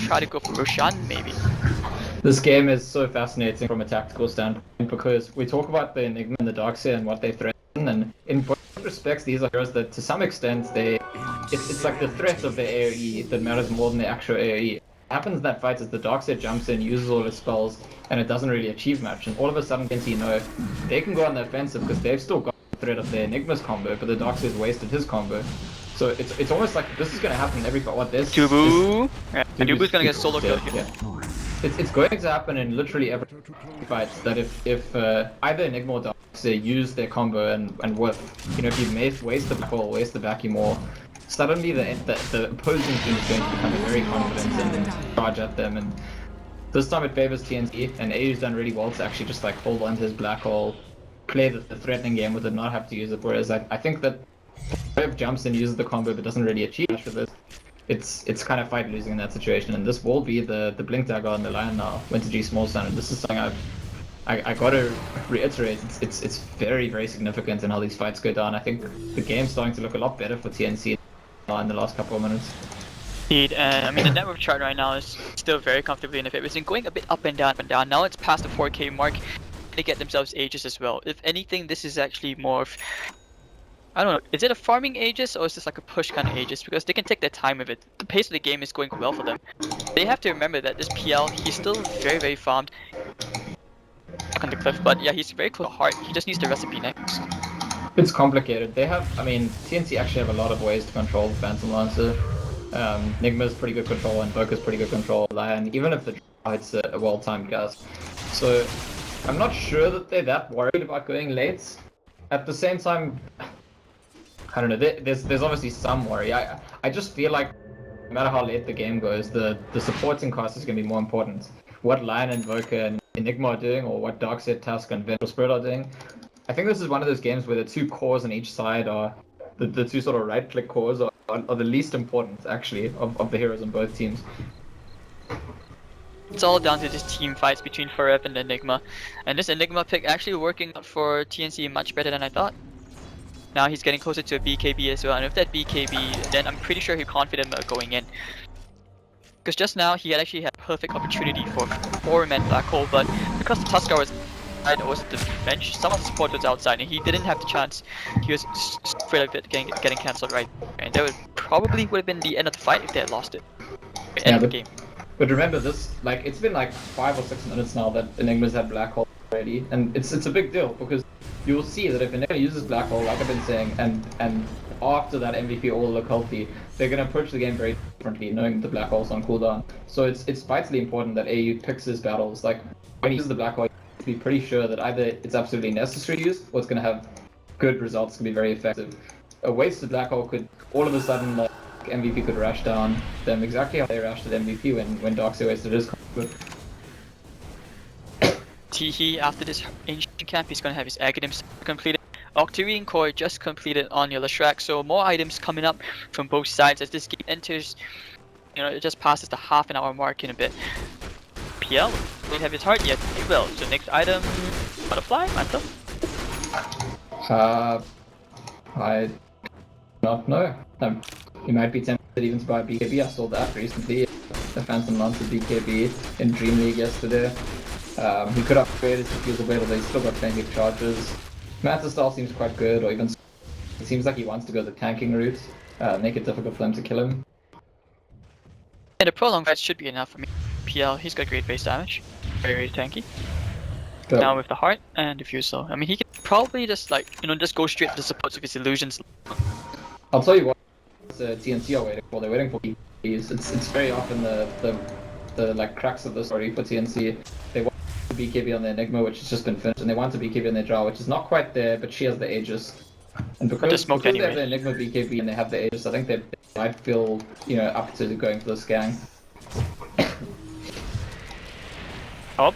try to go for Roshan maybe. This game is so fascinating from a tactical standpoint because we talk about the Enigma and the Darkseer and what they threaten, and in both respects, these are heroes that to some extent it's like the threat of the AoE that matters more than the actual AoE. What happens in that fight is the Darkseer jumps in, uses all his spells, and it doesn't really achieve much. And all of a sudden, TNC know they can go on the offensive because they've still got the threat of the Enigma's combo, but the Darkseer's wasted his combo. So it's almost like this is going to happen in every fight. What this? Dubu. Yeah, and Dubu's gonna get solo killed here. Yeah. It's going to happen in literally every fight that if either Enigma or Darkseer use their combo and with, you know, if you waste the back or waste the vacuum more, suddenly the opposing team is going to become very confident and charge at them. And this time it favors TNC, and AU's done really well to actually just like hold on to his black hole, play the threatening game with it, not have to use it. Whereas I think that if jumps and uses the combo but doesn't really achieve much with it, it's kind of fight losing in that situation. And this will be the blink dagger on the line now, Winter G small stun, and this is something I gotta reiterate, it's very, very significant in how these fights go down. I think the game's starting to look a lot better for TNC in the last couple of minutes. Indeed, and I mean the network chart right now is still very comfortably in the favor. It's been going a bit up and down. Now it's past the 4K mark. They get themselves Aegis as well. If anything, this is actually more of, I don't know, is it a farming Aegis or is this like a push kind of Aegis? Because they can take their time with it. The pace of the game is going well for them. They have to remember that this PL, he's still very, very farmed on the cliff, but yeah, he's very close to heart. He just needs the recipe next. It's complicated. They have, I mean, TNC actually have a lot of ways to control the Phantom Lancer. Nigma's pretty good control, and Boka's pretty good control. Lion, even if the hits a well-timed gas. So I'm not sure that they're that worried about going late. At the same time, I don't know, there's obviously some worry. I just feel like no matter how late the game goes, the supporting cost is going to be more important. What Lion and Boka and Enigma are doing, or what Darkseid, Tusk and Vengeful Spirit are doing, I think this is one of those games where the two cores on each side are, the two sort of right-click cores are the least important, actually, of the heroes on both teams. It's all down to just team fights between Pharep and Enigma. And this Enigma pick actually working out for TNC much better than I thought. Now he's getting closer to a BKB as well, and if that BKB, then I'm pretty sure he's confident about going in. Because just now he had actually had a perfect opportunity for 4-man black hole, but because the Tuskar was at the bench, some of the support was outside and he didn't have the chance. He was afraid of it getting cancelled right, and that would have been the end of the fight if they had lost it. End of the game. But remember this, like, it's been like 5 or 6 minutes now that Enigma's had black hole already, and it's a big deal because you'll see that if Enigma uses black hole, like I've been saying, and after that MVP all look healthy, they're gonna approach the game very differently, knowing the black hole's on cooldown. So it's vitally important that AU picks his battles. Like when he uses the black hole, to be pretty sure that either it's absolutely necessary to use or it's going to have good results, can be very effective. A wasted black hole could all of a sudden, like, MVP could rush down them exactly how they rushed at MVP when Darkseid wasted his combo. Teehee, after this ancient camp, he's going to have his Aghanim completed. Octarine Core just completed on your Lashrak, so more items coming up from both sides as this game enters. You know, it just passes the half an hour mark in a bit. PL, don't have his heart yet. He will. So next item, Butterfly, Mantle. I don't know. You might be tempted even to buy BKB. I saw that recently. The Phantom Lancer BKB in Dream League yesterday. He could upgrade his diffusal blade, but he's still got 20 charges. Manta style seems quite good, or even it seems like he wants to go the tanking route, make it difficult for them to kill him. And the prolonged fight should be enough for me. PL, he's got great base damage, very tanky. But now with the heart and diffusal, I mean he can probably just just go straight to the supports of his illusions. I'll tell you what, TNC are waiting for. They're waiting for BKBs. It's very often the like cracks of the story for TNC. They want a BKB on the Enigma, which has just been finished, and they want a BKB on their Drow, which is not quite there, but she has the Aegis. And because they have the Enigma BKB and they have the Aegis, I think they might feel, up to going for this gang. Oh,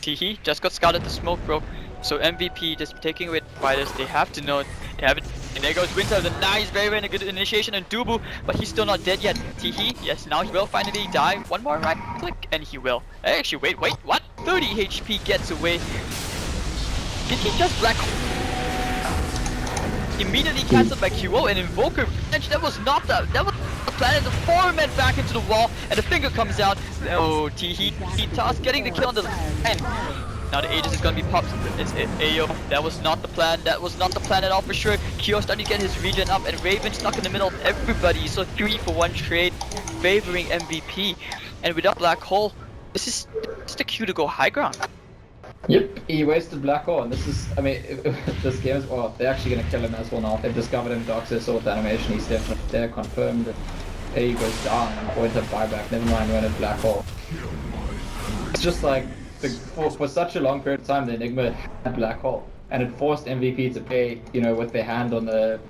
Teehee just got scouted the smoke, bro. So MVP just taking away the fighters. They have to know they have it. And there goes Winter, the nice, very, very good initiation and Dubu, but he's still not dead yet. Teehee, yes, now he will finally die. One more right click, and he will. Actually, wait, what? 30 HP gets away. Did he just black? Immediately cancelled by QO and Invoker. That was not that was the planet, the 4 men back into the wall, and the finger comes out. Oh, he toss getting the kill on the end. Now the Aegis is gonna be popped. It's Ayo. That was not the plan. That was not the plan at all for sure. Kyo starting to get his regen up, and Raven stuck in the middle of everybody. So 3-for-1 trade, favoring MVP. And without Black Hole, this is the cue to go high ground. Yep, he wasted Black Hole, and this is, I mean, this game is, well, they're actually gonna kill him as well now. They've discovered him, Darkseid saw the animation, he's definitely there, confirmed that he goes down, and point of buyback, never mind when it's Black Hole. It's just like, for such a long period of time, the Enigma had Black Hole, and it forced MVP to play, you know, with their hand on the,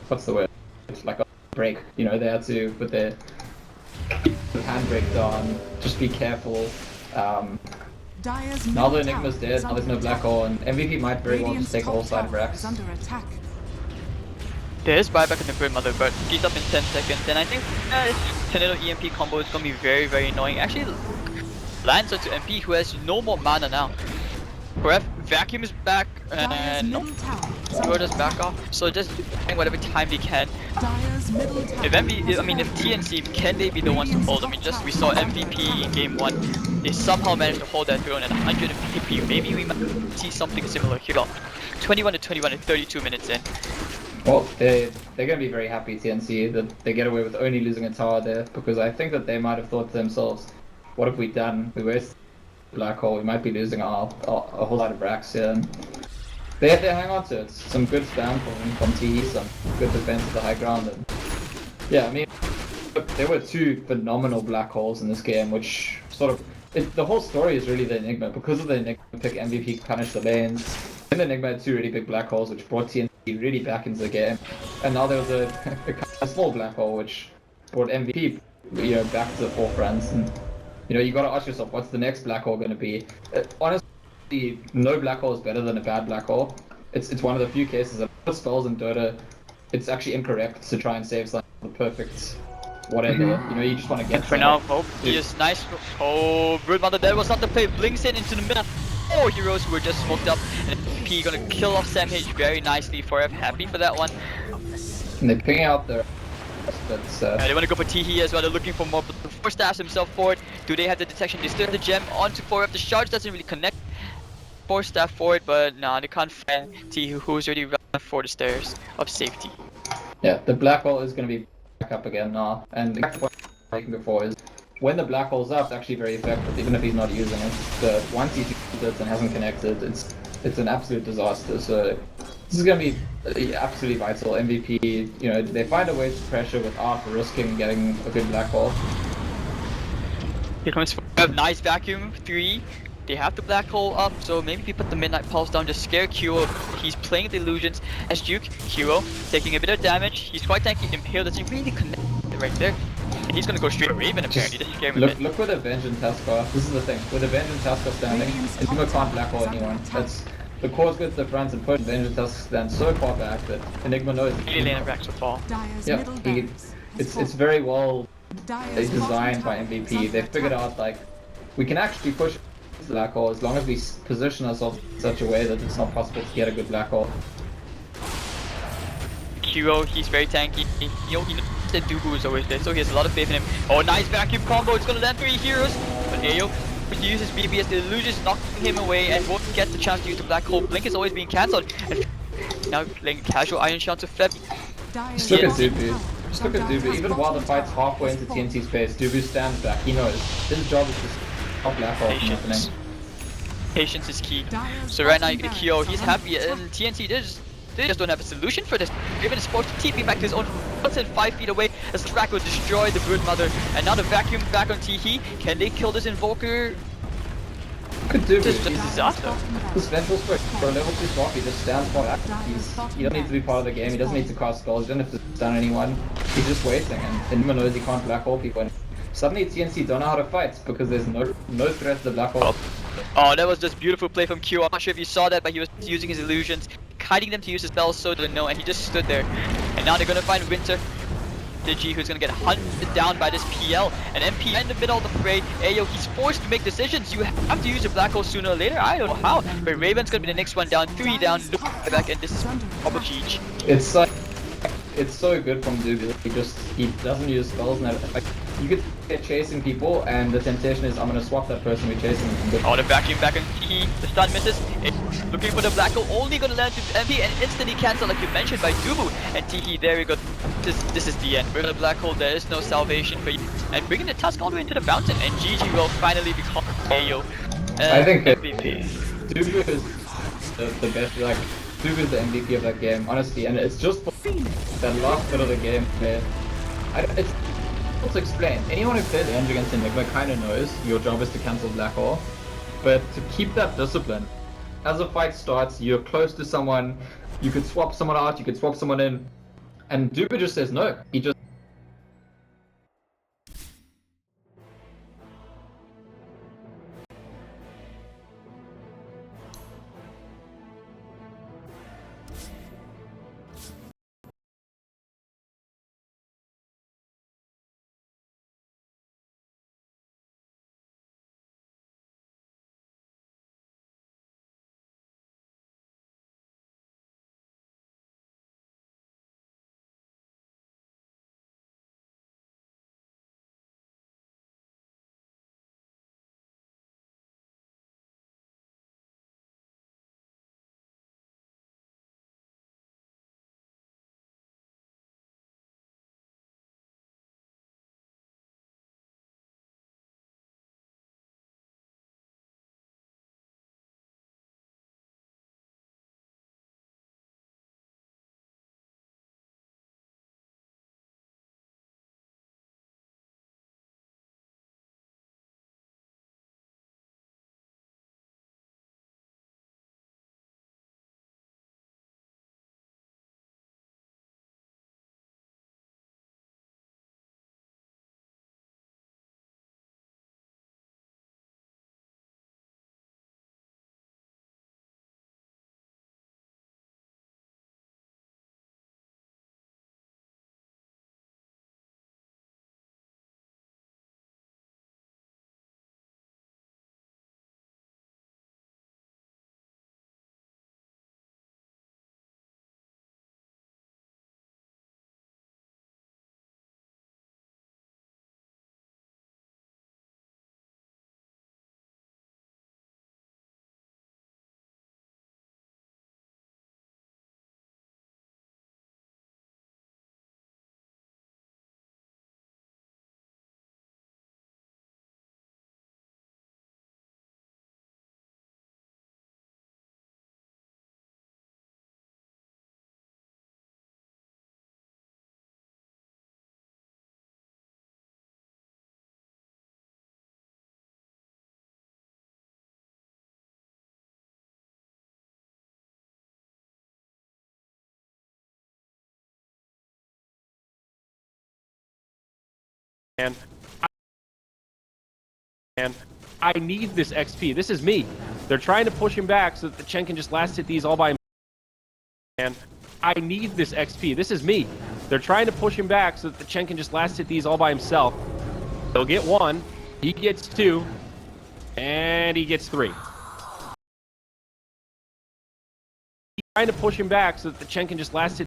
what's the word? It's like a break, you know, they had to put their handbrake down, just be careful. Now the Enigma's dead, now there's no Black Hole, and MVP might very well just take the whole side of Rax. There is buyback in the Grid Mother, but he's up in 10 seconds, and I think Tornado EMP combo is gonna be very, very annoying. Actually, lands onto MP, who has no more mana now. Correct, Vacuum is back, and no, Yoda's back off, so just doing whatever time they can. If TNC, can they be the ones to hold? I mean, just we saw MVP in game 1, they somehow managed to hold that throne at 100 PP. Maybe we might see something similar here. 21-21 at 32 minutes in. Well, they're going to be very happy, TNC, that they get away with only losing a tower there, because I think that they might have thought to themselves, what have we done? We wasted Black Hole, we might be losing a whole lot of Rax here. And they had to hang on to it. Some good spam from TE, some good defense at the high ground. And yeah, I mean, there were 2 phenomenal Black Holes in this game, which sort of, the whole story is really the Enigma. Because of the Enigma pick, MVP punished the lanes. And the Enigma had 2 really big Black Holes, which brought TNC really back into the game. And now there was a small Black Hole, which brought MVP, you know, back to the forefront. And you know, you gotta ask yourself, what's the next Black Hole gonna be? Honestly, no Black Hole is better than a bad Black Hole. It's one of the few cases that most spells in Dota, it's actually incorrect to try and save like the perfect whatever. You know, you just want to get. For now, Hope he is nice. Oh, Broodmother, that was not the play. Blinks in into the middle. 4 heroes who were just smoked up, and P gonna kill off Sam H very nicely. For F, happy for that one. And they're picking out their. They want to go for Teehee as well. They're looking for more. But the 4 stabs himself forward. Do they have the detection? They still have the gem onto 4F. The charge doesn't really connect. 4 stab forward, but nah, they can't find Teehee, who's already run for the stairs of safety. Yeah, the Black Hole is going to be back up again now. And the point I was making before is when the Black Hole's up, it's actually very effective, even if he's not using it. But once he's used it and hasn't connected, it's an absolute disaster. So this is going to be absolutely vital. MVP, you know, they find a way to pressure without risking getting a good Black Hole. Here comes a nice Vacuum 3. They have the Black Hole up, so maybe we put the Midnight Pulse down to scare Kyo. He's playing the illusions as Duke. Kyo taking a bit of damage. He's quite tanky. Impale doesn't really connect right there. And he's gonna go straight Raven apparently. Just scare him a bit. Look where the Vengeance Tasker. This is the thing. With the Vengeance Tasker standing, Enigma can't Black Hole anyone. That's the core's good to the front and push Vengeance Tasker stand so far back that Enigma knows. Really lane Rax will fall. Yeah, it's very well designed by MVP. They figured out like we can actually push Black Hole as long as we position ourselves in such a way that it's not possible to get a good Black Hole. Kuro, he's very tanky. You know, he knows that Dooku is always there, so he has a lot of faith in him. Oh, nice Vacuum combo. It's gonna land 3 heroes. But Ayo uses BB as the illusions, knocking him away and won't get the chance to use the Black Hole. Blink is always being cancelled. And now playing casual Iron Shot to Fleb. Just look at Dubu. Just look at Dubu. Even while the fight's halfway into TNC space, Dubu stands back. He knows his job is just stop Black Hole from happening. Patience is key. So right now you get Kyo, he's happy, and TNC they just don't have a solution for this. Raven is supposed to TP back to his own 5 feet away as the track will destroy the Broodmother. And now the Vacuum back on Teehee. Can they kill this Invoker? Could do This is just a disaster. This Vengeful Spirit for a level 2 swap, he just stands for that. He doesn't need to be part of the game, he doesn't need to cast spells, he doesn't have to stun anyone. He's just waiting, and Enigma knows he can't Black Hole people. And suddenly TNC don't know how to fight because there's no threat to the Black Hole. Oh, that was just beautiful play from Q. I'm not sure if you saw that, but he was using his illusions, kiting them to use his spells so they don't know, and he just stood there. And now they're gonna find Winter, Digi, who's gonna get hunted down by this PL. And MP in the middle of the fray. Ayo, he's forced to make decisions. You have to use your Black Hole sooner or later. I don't know how. But Raven's gonna be the next one down, 3 down, look back, and this is probably GG. It's like it's so good from Dubu. He doesn't use spells, and like you could get chasing people, and the temptation is I'm gonna swap that person we're chasing. Oh, the vacuum back on TE. The stun misses. It's looking for the black hole. Only gonna land to MP and instantly cancel, like you mentioned, by Dubu. And TE, there we go. This is the end. We're in the black hole. There is no salvation for you. And bringing the Tusk all the way into the fountain. And GG will finally become AO. I think MVP. Dubu is the best. Like Dubu is the MVP of that game, honestly. And it's just for that last bit of the game where it's difficult to explain. Anyone who plays End against Enigma kind of knows your job is to cancel black hole, but to keep that discipline, as a fight starts, you're close to someone, you could swap someone out, you could swap someone in, and Dubu just says no. He just And I need this XP. This is me. They're trying to push him back so that the Chen can just last hit these all by himself. And I need this XP. This is me. They're trying to push him back so that the Chen can just last hit these all by himself. He'll get 1, he gets 2, and he gets 3. Trying to push him back so that the Chen can just last hit